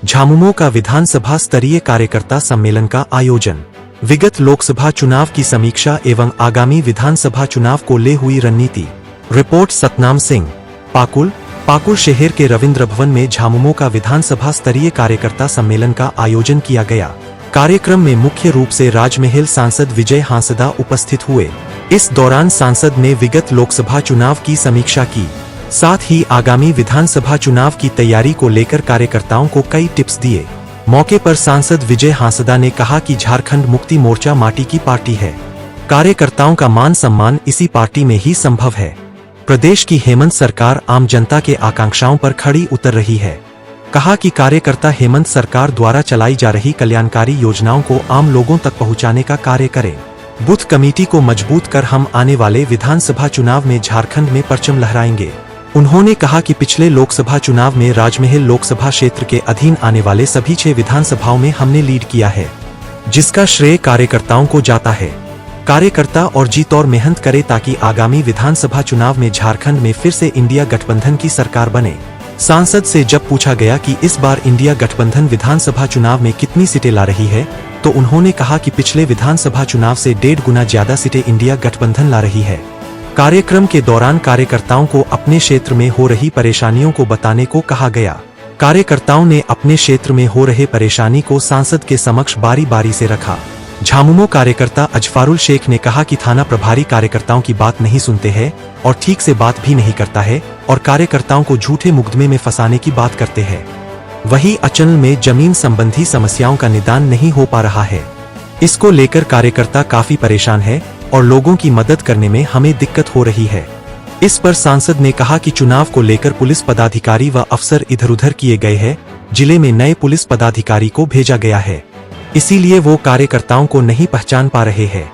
झामुमो का विधानसभा स्तरीय कार्यकर्ता सम्मेलन का आयोजन। विगत लोकसभा चुनाव की समीक्षा एवं आगामी विधानसभा चुनाव को ले हुई रणनीति। रिपोर्ट सतनाम सिंह। पाकुल शहर के रविंद्र भवन में झामुमो का विधानसभा स्तरीय कार्यकर्ता सम्मेलन का आयोजन किया गया। कार्यक्रम में मुख्य रूप से राजमहल सांसद विजय हांसदा उपस्थित हुए। इस दौरान सांसद ने विगत लोकसभा चुनाव की समीक्षा की, साथ ही आगामी विधानसभा चुनाव की तैयारी को लेकर कार्यकर्ताओं को कई टिप्स दिए। मौके पर सांसद विजय हांसदा ने कहा कि झारखंड मुक्ति मोर्चा माटी की पार्टी है। कार्यकर्ताओं का मान सम्मान इसी पार्टी में ही संभव है। प्रदेश की हेमंत सरकार आम जनता के आकांक्षाओं पर खड़ी उतर रही है। कहा कि कार्यकर्ता हेमंत सरकार द्वारा चलाई जा रही कल्याणकारी योजनाओं को आम लोगों तक पहुंचाने का कार्य करें। बूथ कमेटी को मजबूत कर हम आने वाले विधानसभा चुनाव में झारखंड में परचम लहराएंगे। उन्होंने कहा कि पिछले लोकसभा चुनाव में राजमहल लोकसभा क्षेत्र के अधीन आने वाले सभी 6 विधानसभाओं में हमने लीड किया है, जिसका श्रेय कार्यकर्ताओं को जाता है। कार्यकर्ता और जीत और मेहनत करे ताकि आगामी विधानसभा चुनाव में झारखंड में फिर से इंडिया गठबंधन की सरकार बने। सांसद से जब पूछा गया कि इस बार इंडिया गठबंधन विधानसभा चुनाव में कितनी सीटें ला रही है, तो उन्होंने कहा कि पिछले विधानसभा चुनाव से 1.5 गुना ज्यादा सीटें इंडिया गठबंधन ला रही है। कार्यक्रम के दौरान कार्यकर्ताओं को अपने क्षेत्र में हो रही परेशानियों को बताने को कहा गया। कार्यकर्ताओं ने अपने क्षेत्र में हो रहे परेशानी को सांसद के समक्ष बारी बारी से रखा। झामुमो कार्यकर्ता अजफारुल शेख ने कहा कि थाना प्रभारी कार्यकर्ताओं की बात नहीं सुनते हैं और ठीक से बात भी नहीं करता है और कार्यकर्ताओं को झूठे मुकदमे में फंसाने की बात करते हैं। वहीं अचल में जमीन संबंधी समस्याओं का निदान नहीं हो पा रहा है। इसको लेकर कार्यकर्ता काफी परेशान है और लोगों की मदद करने में हमें दिक्कत हो रही है। इस पर सांसद ने कहा कि चुनाव को लेकर पुलिस पदाधिकारी व अफसर इधर उधर किए गए हैं। जिले में नए पुलिस पदाधिकारी को भेजा गया है, इसीलिए वो कार्यकर्ताओं को नहीं पहचान पा रहे हैं।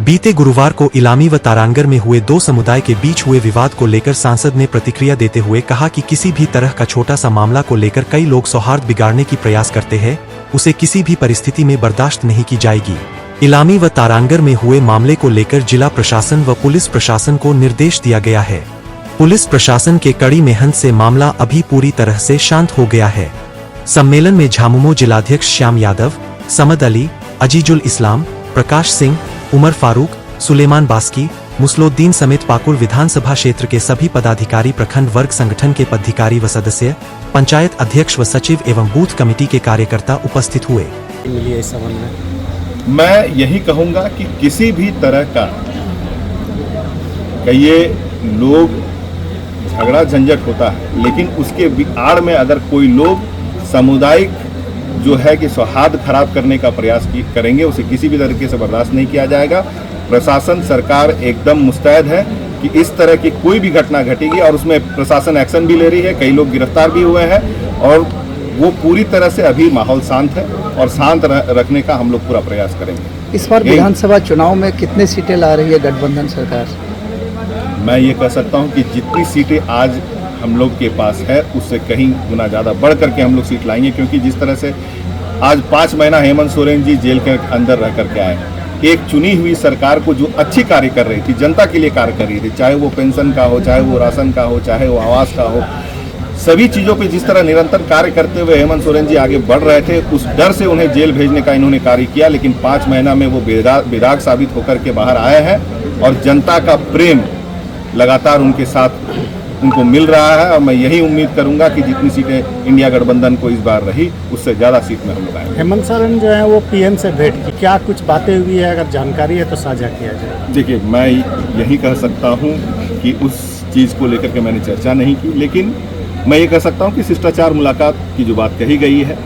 बीते गुरुवार को इलामी व तारांगर में हुए 2 समुदाय के बीच हुए विवाद को लेकर सांसद ने प्रतिक्रिया देते हुए कहा कि किसी भी तरह का छोटा सा मामला को लेकर कई लोग सौहार्द बिगाड़ने की प्रयास करते हैं, उसे किसी भी परिस्थिति में बर्दाश्त नहीं की जाएगी। इलामी व तारांगर में हुए मामले को लेकर जिला प्रशासन व पुलिस प्रशासन को निर्देश दिया गया है। पुलिस प्रशासन के कड़ी मेहनत से मामला अभी पूरी तरह से शांत हो गया है। सम्मेलन में झामुमो जिलाध्यक्ष श्याम यादव, समद अली, अजीजुल इस्लाम, प्रकाश सिंह, उमर फारूक, सुलेमान बास्की, मुसलोद्दीन समेत पाकुल विधानसभा क्षेत्र के सभी पदाधिकारी, प्रखंड वर्ग संगठन के पदाधिकारी व सदस्य, पंचायत अध्यक्ष व सचिव एवं बूथ कमेटी के कार्यकर्ता उपस्थित हुए। मैं यही कहूंगा कि किसी भी तरह का ये लोग झगड़ा झंझट होता है, लेकिन उसके आड़ में अगर कोई लोग सामुदायिक जो है कि सौहार्द खराब करने का प्रयास करेंगे, उसे किसी भी तरीके से बर्दाश्त नहीं किया जाएगा। प्रशासन सरकार एकदम मुस्तैद है कि इस तरह की कोई भी घटना घटेगी और उसमें प्रशासन एक्शन भी ले रही है। कई लोग गिरफ्तार भी हुए हैं और वो पूरी तरह से अभी माहौल शांत है और शांत रखने का हम लोग पूरा प्रयास करेंगे। इस बार विधानसभा चुनाव में कितने सीटें ला रही है गठबंधन सरकार? मैं ये कह सकता हूँ कि जितनी सीटें आज हम लोग के पास है उससे कहीं गुना ज़्यादा बढ़ करके हम लोग सीट लाएंगे, क्योंकि जिस तरह से आज 5 महीना हेमंत सोरेन जी जेल के अंदर रह करके आए, एक चुनी हुई सरकार को जो अच्छी कार्य कर रही थी, जनता के लिए कार्य कर रही थी, चाहे वो पेंशन का हो, चाहे वो राशन का हो, चाहे वो आवास का हो, सभी चीज़ों पे जिस तरह निरंतर कार्य करते हुए हेमंत सोरेन जी आगे बढ़ रहे थे, उस डर से उन्हें जेल भेजने का इन्होंने कार्य किया। लेकिन 5 महीना में वो बेदाग साबित होकर के बाहर आए हैं और जनता का प्रेम लगातार उनके साथ उनको मिल रहा है। और मैं यही उम्मीद करूंगा कि जितनी सीटें इंडिया गठबंधन को इस बार रही, उससे ज़्यादा सीट में हम लोग आएंगे। हेमंत सोरेन जो है वो पीएम से भेंट की, क्या कुछ बातें हुई है? अगर जानकारी है तो साझा किया जाए। देखिए, मैं यही कह सकता हूँ कि उस चीज़ को लेकर के मैंने चर्चा नहीं की, लेकिन मैं ये कह सकता हूँ कि शिष्टाचार मुलाकात की जो बात कही गई है,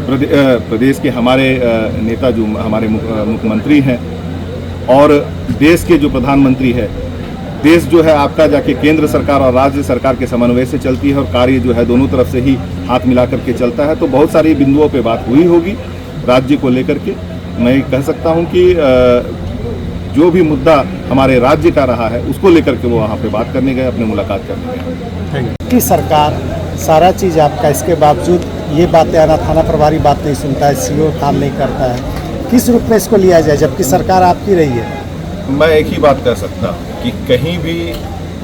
प्रदेश के हमारे नेता जो हमारे मुख्यमंत्री हैं और देश के जो प्रधानमंत्री है, देश जो है आपका जाके केंद्र सरकार और राज्य सरकार के समन्वय से चलती है और कार्य जो है दोनों तरफ से ही हाथ मिला करके चलता है। तो बहुत सारी बिंदुओं पे बात हुई होगी राज्य को लेकर के। मैं कह सकता हूं कि जो भी मुद्दा हमारे राज्य का रहा है उसको लेकर के वो वहाँ पे बात करने गए, अपने मुलाकात करने गए। कि सरकार सारा चीज़ आपका, इसके बावजूद ये बातें आना, थाना प्रभारी बात नहीं सुनता है, सीओ काम नहीं करता है, किस रूप में इसको लिया जाए जबकि सरकार आपकी रही है? मैं एक ही बात कह सकता हूँ कि कहीं भी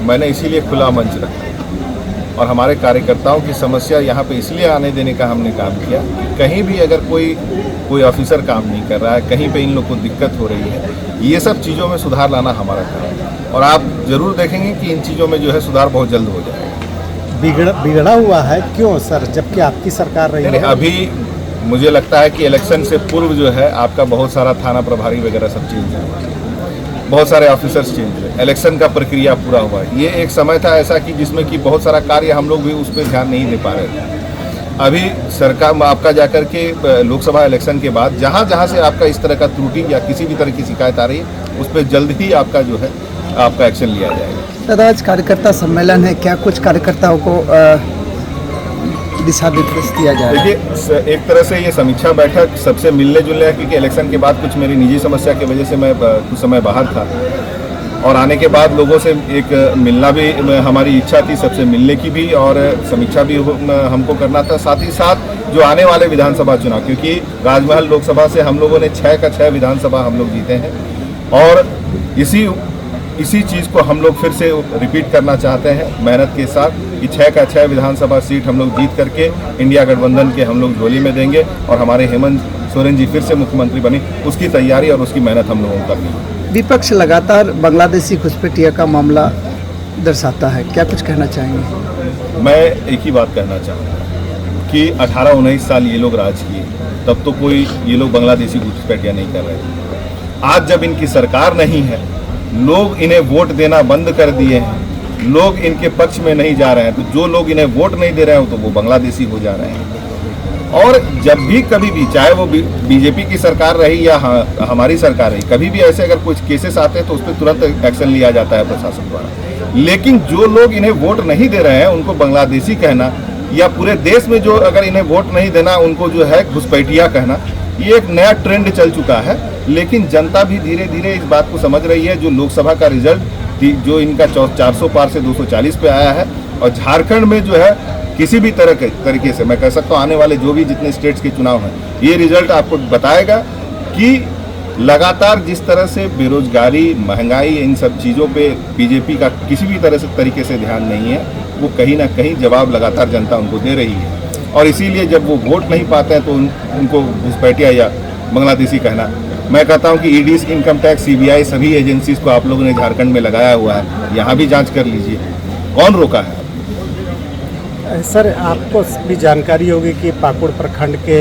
मैंने इसीलिए खुला मंच रखा और हमारे कार्यकर्ताओं की समस्या यहाँ पे इसलिए आने देने का हमने काम किया कि कहीं भी अगर कोई ऑफिसर काम नहीं कर रहा है, कहीं पे इन लोग को दिक्कत हो रही है, ये सब चीज़ों में सुधार लाना हमारा काम है। और आप जरूर देखेंगे कि इन चीज़ों में जो है सुधार बहुत जल्द हो जाएगा। बिगड़ा हुआ है क्यों सर, जबकि आपकी सरकार रही है? अभी मुझे लगता है कि इलेक्शन से पूर्व जो है आपका बहुत सारा थाना प्रभारी वगैरह सब चेंज है, बहुत सारे ऑफिसर्स चेंज हुए, इलेक्शन का प्रक्रिया पूरा हुआ है। ये एक समय था ऐसा कि जिसमें कि बहुत सारा कार्य हम लोग भी उस पर ध्यान नहीं दे पा रहे थे। अभी सरकार आपका जाकर के लोकसभा इलेक्शन के बाद जहाँ जहाँ से आपका इस तरह का त्रुटि या किसी भी तरह की शिकायत आ रही है, उस पर जल्द ही आपका जो है आपका एक्शन लिया जाएगा। सर, आज कार्यकर्ता सम्मेलन है, क्या कुछ कार्यकर्ताओं को दिशा निर्देश दिया जाए? देखिए, एक तरह से ये समीक्षा बैठक सबसे मिलने जुलने है, क्योंकि इलेक्शन के बाद कुछ मेरी निजी समस्या की वजह से मैं कुछ समय बाहर था और आने के बाद लोगों से एक मिलना भी हमारी इच्छा थी, सबसे मिलने की भी और समीक्षा भी हमको करना था। साथ ही साथ जो आने वाले विधानसभा चुनाव, क्योंकि राजमहल लोकसभा से हम लोगों ने 6 का 6 विधानसभा हम लोग जीते हैं और इसी चीज़ को हम लोग फिर से रिपीट करना चाहते हैं मेहनत के साथ कि 6 का 6 विधानसभा सीट हम लोग जीत करके इंडिया गठबंधन के हम लोग झोली में देंगे और हमारे हेमंत सोरेन जी फिर से मुख्यमंत्री बने, उसकी तैयारी और उसकी मेहनत हम लोगों को करनी है। विपक्ष लगातार बांग्लादेशी घुसपैठिया का मामला दर्शाता है, क्या कुछ कहना चाहेंगे? मैं एक ही बात कहना चाहूँगा कि 18-19 साल ये लोग राज किए, तब तो कोई ये लोग बांग्लादेशी घुसपैठिया नहीं कर रहे थे। आज जब इनकी सरकार नहीं है, लोग इन्हें वोट देना बंद कर दिए हैं, लोग इनके पक्ष में नहीं जा रहे हैं, तो जो लोग इन्हें वोट नहीं दे रहे हैं तो वो बांग्लादेशी हो जा रहे हैं। और जब भी कभी भी, चाहे वो बीजेपी की सरकार रही या हमारी सरकार रही, कभी भी ऐसे अगर कुछ केसेस आते हैं तो उस पर तुरंत एक्शन लिया जाता है प्रशासन द्वारा। लेकिन जो लोग इन्हें वोट नहीं दे रहे हैं उनको बांग्लादेशी कहना, या पूरे देश में जो अगर इन्हें वोट नहीं देना उनको जो है घुसपैठिया कहना, ये एक नया ट्रेंड चल चुका है। लेकिन जनता भी धीरे धीरे इस बात को समझ रही है। जो लोकसभा का रिजल्ट जो इनका 400 पार से 240 पे आया है, और झारखंड में जो है किसी भी तरीके से मैं कह सकता हूँ आने वाले जो भी जितने स्टेट्स के चुनाव हैं, ये रिजल्ट आपको बताएगा कि लगातार जिस तरह से बेरोजगारी, महंगाई, इन सब चीज़ों पे बीजेपी का किसी भी तरह से तरीके से ध्यान नहीं है, वो कहीं ना कहीं जवाब लगातार जनता उनको दे रही है। और इसीलिए जब वो वोट नहीं पाते हैं तो उनको घुसपैठिया या बांग्लादेशी कहना, मैं कहता हूं कि ईडी, इनकम टैक्स, सीबीआई, सभी एजेंसीज को आप लोगों ने झारखंड में लगाया हुआ है, यहां भी जांच कर लीजिए, कौन रोका है? सर, आपको भी जानकारी होगी कि पाकुड़ प्रखंड के